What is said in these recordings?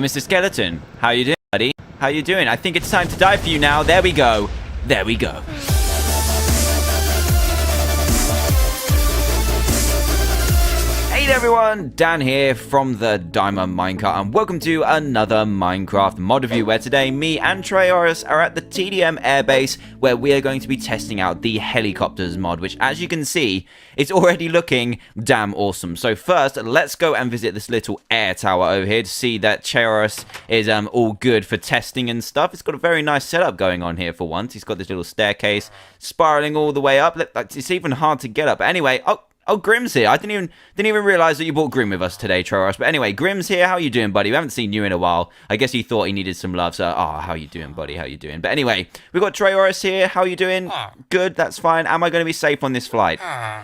Mr. Skeleton, how you doing, buddy? How you doing? I think it's time to die for you now. There we go. There we go. Hey everyone, Dan here from the Diamond Minecart, and welcome to another Minecraft mod review, where today me and Trayaurus are at the TDM airbase, where we are going to be testing out the helicopters mod, which, as you can see, is already looking damn awesome. So first, let's go and visit this little air tower over here to see that Trayaurus is all good for testing and stuff. It's got a very nice setup going on here for once. He's got this little staircase spiraling all the way up. It's even hard to get up. But anyway, Oh, Grim's here. I didn't even realize that you brought Grim with us today, Trayaurus. But anyway, Grim's here. How you doing, buddy? We haven't seen you in a while. I guess you thought he needed some love. So, how you doing, buddy? How you doing? But anyway, we've got Trayaurus here. How you doing? Good. That's fine. Am I going to be safe on this flight?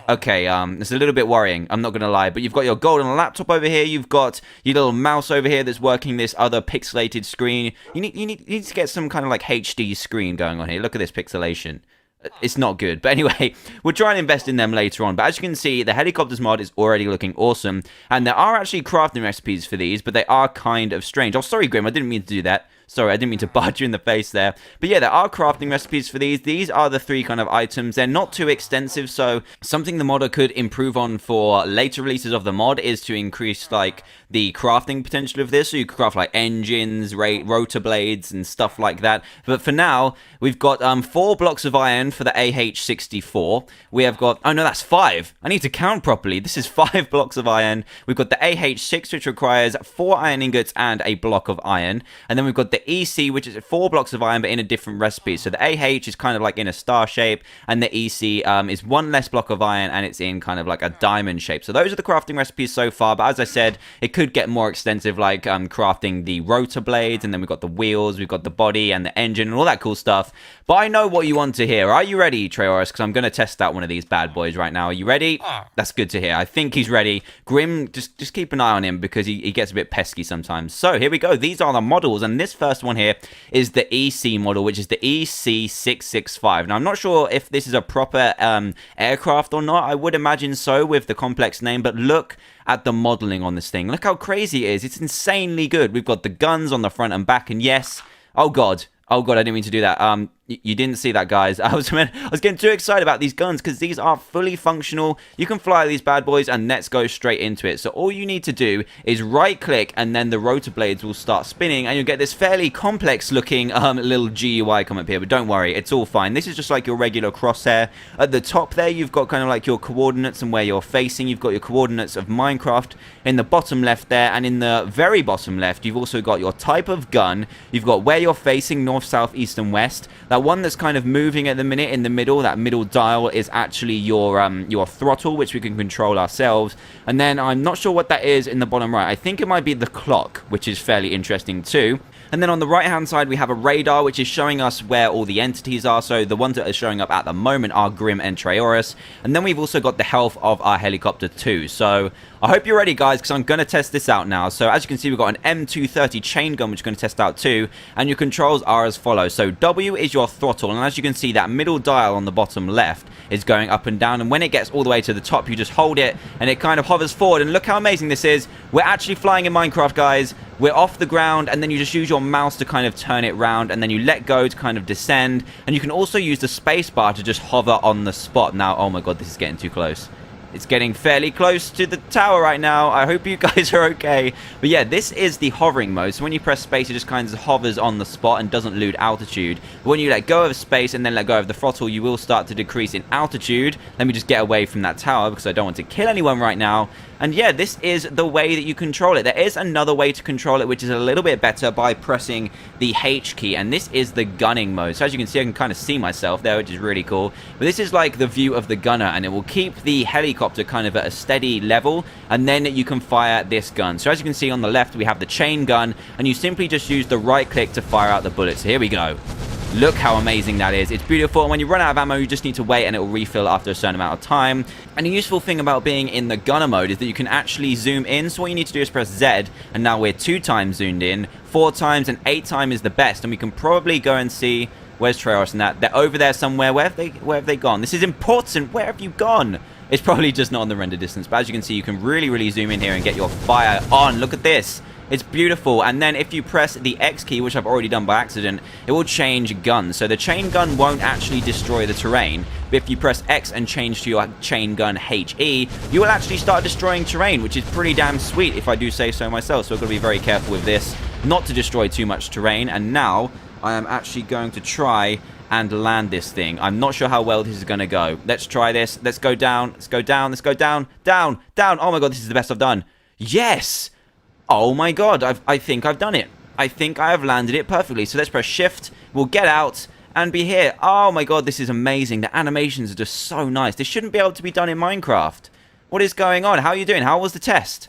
Okay. It's a little bit worrying. I'm not going to lie. But you've got your golden laptop over here. You've got your little mouse over here that's working this other pixelated screen. You need to get some kind of like HD screen going on here. Look at this pixelation. It's not good. But anyway, we'll try and invest in them later on. But as you can see, the helicopters mod is already looking awesome. And there are actually crafting recipes for these, but they are kind of strange. Oh, sorry, Grim. I didn't mean to do that. Sorry, I didn't mean to barge you in the face there. But yeah, there are crafting recipes for these. These are the three kind of items. They're not too extensive, so something the modder could improve on for later releases of the mod is to increase, like, the crafting potential of this. So you could craft, like, engines, rotor blades, and stuff like that. But for now, we've got 4 blocks of iron for the AH-64. We have got... Oh, no, that's 5. I need to count properly. This is 5 blocks of iron. We've got the AH-6, which requires 4 iron ingots and a block of iron. And then we've got the EC, which is 4 blocks of iron, but in a different recipe. So the AH is kind of like in a star shape, and the EC is 1 less block of iron, and it's in kind of like a diamond shape. So those are the crafting recipes so far, but as I said, it could get more extensive, like crafting the rotor blades, and then we've got the wheels, we've got the body, and the engine, and all that cool stuff. But I know what you want to hear. Are you ready, Trayaurus? Because I'm going to test out one of these bad boys right now. Are you ready? That's good to hear. I think he's ready. Grim, just keep an eye on him, because he gets a bit pesky sometimes. So here we go. These are the models, and this first one here is the EC model, which is the EC665. Now, I'm not sure if this is a proper aircraft or not. I would imagine so with the complex name, but look at the modeling on this thing. Look how crazy it is. It's insanely good. We've got the guns on the front and back, and yes, oh god, I didn't mean to do that. You didn't see that, guys. I was getting too excited about these guns, because these are fully functional. You can fly these bad boys, and let's go straight into it. So all you need to do is right click, and then the rotor blades will start spinning, and you'll get this fairly complex looking little GUI come up here. But don't worry, it's all fine. This is just like your regular crosshair. At the top there, you've got kind of like your coordinates and where you're facing. You've got your coordinates of Minecraft in the bottom left there, and in the very bottom left, you've also got your type of gun. You've got where you're facing, north, south, east, and west. That one that's kind of moving at the minute in the middle, that middle dial, is actually your throttle, which we can control ourselves. And then I'm not sure what that is in the bottom right. I think it might be the clock, which is fairly interesting too. And then on the right hand side, we have a radar, which is showing us where all the entities are. So the ones that are showing up at the moment are Grim and Trayaurus. And then we've also got the health of our helicopter too. So I hope you're ready, guys, because I'm going to test this out now. So as you can see, we've got an M230 chain gun, which we're going to test out too. And your controls are as follows. So W is your throttle. And as you can see, that middle dial on the bottom left is going up and down. And when it gets all the way to the top, you just hold it and it kind of hovers forward. And look how amazing this is. We're actually flying in Minecraft, guys. We're off the ground, and then you just use your mouse to kind of turn it round, and then you let go to kind of descend. And you can also use the space bar to just hover on the spot. Now, oh my god, this is getting too close. It's getting fairly close to the tower right now. I hope you guys are okay. But yeah, this is the hovering mode. So when you press space, it just kind of hovers on the spot and doesn't lose altitude. But when you let go of space and then let go of the throttle, you will start to decrease in altitude. Let me just get away from that tower, because I don't want to kill anyone right now. And yeah, this is the way that you control it. There is another way to control it, which is a little bit better, by pressing the H key. And this is the gunning mode. So as you can see, I can kind of see myself there, which is really cool. But this is like the view of the gunner, and it will keep the helicopter kind of at a steady level. And then you can fire this gun. So as you can see on the left, we have the chain gun, and you simply just use the right click to fire out the bullets. So here we go. Look how amazing that is. It's beautiful. And when you run out of ammo, you just need to wait, and it will refill after a certain amount of time. And a useful thing about being in the gunner mode is that you can actually zoom in. So what you need to do is press Z, and now we're 2 times zoomed in, 4 times, and 8 times is the best. And we can probably go and see... Where's Trayaurus and that? They're over there somewhere. Where have they gone? This is important. Where have you gone? It's probably just not on the render distance. But as you can see, you can really zoom in here and get your fire on. Look at this. It's beautiful. And then if you press the X key, which I've already done by accident, it will change guns. So the chain gun won't actually destroy the terrain. But if you press X and change to your chain gun HE, you will actually start destroying terrain, which is pretty damn sweet if I do say so myself. So I've got to be very careful with this, not to destroy too much terrain. And now I am actually going to try and land this thing. I'm not sure how well this is going to go. Let's try this. Let's go down. Let's go down. Let's go down. Down. Down. Oh my god, this is the best I've done. Yes! Oh my god, I think I've done it. I think I have landed it perfectly. So let's press shift. We'll get out and be here. Oh my god, this is amazing. The animations are just so nice. This shouldn't be able to be done in Minecraft. What is going on? How are you doing? How was the test?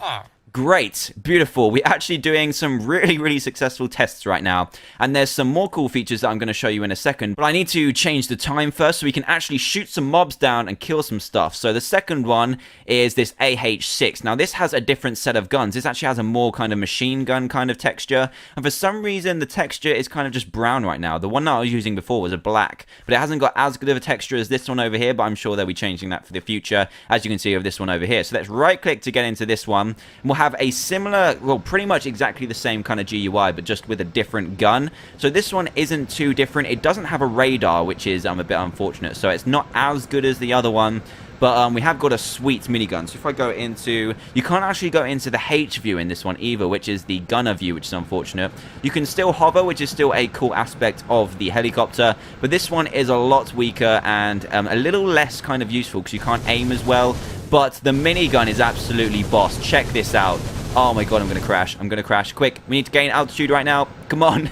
Great, beautiful. We're actually doing some really successful tests right now, and there's some more cool features that I'm going to show you in a second, but I need to change the time first so we can actually shoot some mobs down and kill some stuff. So the second one is this AH6. Now this has a different set of guns. This actually has a more kind of machine gun kind of texture, and for some reason the texture is kind of just brown right now. The one that I was using before was a black, but it hasn't got as good of a texture as this one over here, but I'm sure they'll be changing that for the future, as you can see of this one over here. So let's right click to get into this one, and we'll have a similar, well, pretty much exactly the same kind of GUI, but just with a different gun. So this one isn't too different. It doesn't have a radar, which is a bit unfortunate. So it's not as good as the other one, but we have got a sweet minigun. So if I go into, you can't actually go into the H view in this one either, which is the gunner view, which is unfortunate. You can still hover, which is still a cool aspect of the helicopter, but this one is a lot weaker and a little less kind of useful because you can't aim as well. But the minigun is absolutely boss. Check this out. Oh my god, I'm going to crash. I'm going to crash. Quick, we need to gain altitude right now. Come on.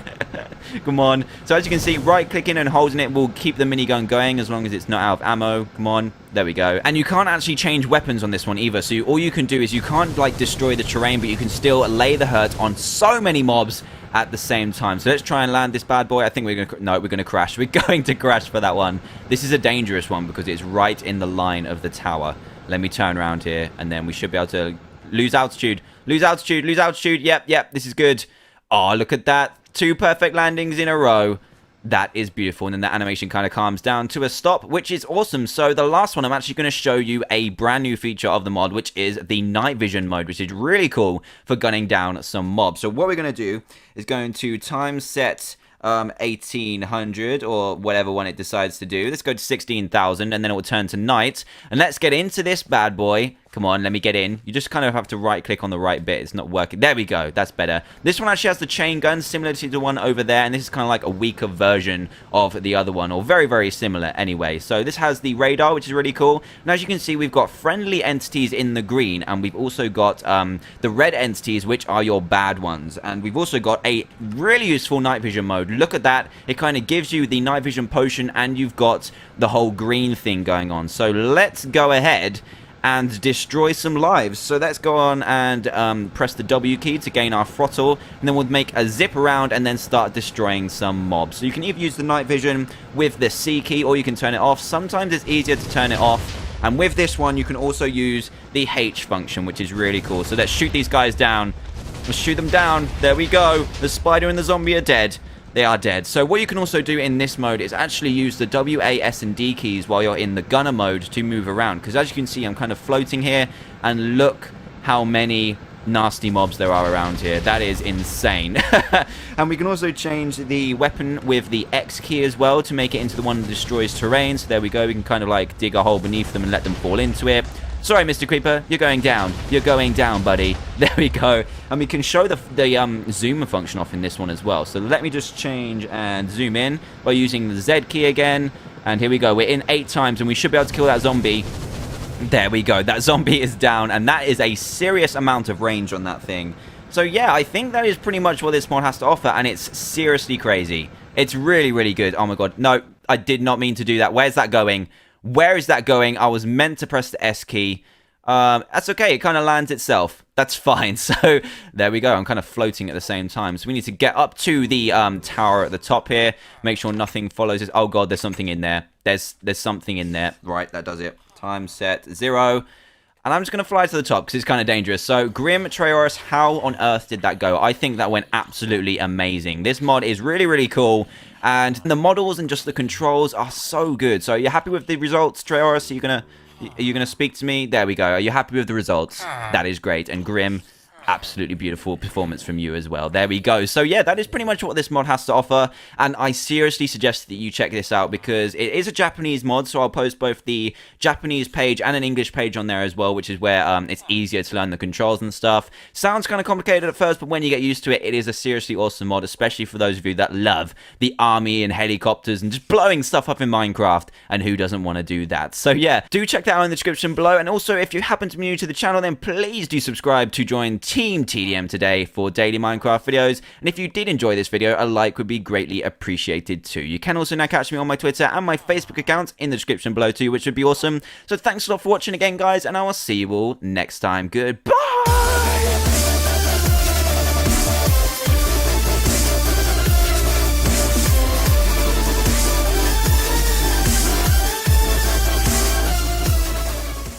Come on. So as you can see, right-clicking and holding it will keep the minigun going as long as it's not out of ammo. Come on. There we go. And you can't actually change weapons on this one either. So all you can do is you can't, like, destroy the terrain, but you can still lay the hurt on so many mobs at the same time. So let's try and land this bad boy. I think we're going to... No, we're going to crash. We're going to crash for that one. This is a dangerous one because it's right in the line of the tower. Let me turn around here, and then we should be able to lose altitude. Lose altitude, lose altitude. Yep, this is good. Oh, look at that. 2 perfect landings in a row. That is beautiful. And then the animation kind of calms down to a stop, which is awesome. So the last one, I'm actually going to show you a brand new feature of the mod, which is the night vision mode, which is really cool for gunning down some mobs. So what we're going to do is going to time set 1800 or whatever one it decides to do. Let's go to 16,000 and then it will turn to night. And let's get into this bad boy. Come on, let me get in. You just kind of have to right click on the right bit. It's not working. There we go. That's better. This one actually has the chain gun similar to the one over there. And this is kind of like a weaker version of the other one, or very similar anyway. So this has the radar, which is really cool. And as you can see, we've got friendly entities in the green. And we've also got the red entities, which are your bad ones. And we've also got a really useful night vision mode. Look at that. It kind of gives you the night vision potion, and you've got the whole green thing going on. So let's go ahead and destroy some lives. So let's go on and press the W key to gain our throttle, and then we'll make a zip around and then start destroying some mobs. So you can either use the night vision with the C key, or you can turn it off. Sometimes it's easier to turn it off, and with this one you can also use the H function, which is really cool. So let's shoot these guys down. Let's shoot them down. There we go. The spider and the zombie are dead. They are dead. So what you can also do in this mode is actually use the W, A, S, and D keys while you're in the gunner mode to move around. Because as you can see, I'm kind of floating here. And look how many nasty mobs there are around here. That is insane. And we can also change the weapon with the X key as well to make it into the one that destroys terrain. So there we go. We can kind of like dig a hole beneath them and let them fall into it. Sorry, Mr. Creeper, you're going down. You're going down, buddy. There we go. And we can show the zoom function off in this one as well. So let me just change and zoom in by using the Z key again. And here we go. We're in 8 times, and we should be able to kill that zombie. There we go. That zombie is down, and that is a serious amount of range on that thing. So yeah, I think that is pretty much what this mod has to offer, and it's seriously crazy. It's really good. Oh my god. No, I did not mean to do that. Where's that going? Where is that going? I was meant to press the S key. That's okay. It kind of lands itself. That's fine. So there we go. I'm kind of floating at the same time. So we need to get up to the tower at the top here. Make sure nothing follows us. Oh god, there's something in there. There's something in there. Right, that does it. Time set 0. And I'm just going to fly to the top because it's kind of dangerous. So, Grim, Trayaurus, how on earth did that go? I think that went absolutely amazing. This mod is really cool. And the models and just the controls are so good. So, are you happy with the results, Trayaurus? Are you gonna speak to me? There we go. Are you happy with the results? That is great. And Grim, absolutely beautiful performance from you as well. There we go. So yeah, that is pretty much what this mod has to offer, and I seriously suggest that you check this out because it is a Japanese mod, so I'll post both the Japanese page and an English page on there as well, which is where it's easier to learn the controls and stuff. Sounds kind of complicated at first, but when you get used to it, it is a seriously awesome mod, especially for those of you that love the army and helicopters and just blowing stuff up in Minecraft, and who doesn't want to do that? So yeah, do check that out in the description below, and also if you happen to be new to the channel, then please do subscribe to join Team TDM today for daily Minecraft videos, and if you did enjoy this video, a like would be greatly appreciated too. You can also now catch me on my Twitter and my Facebook account in the description below too, which would be awesome. So thanks a lot for watching again, guys, and I will see you all next time. Goodbye.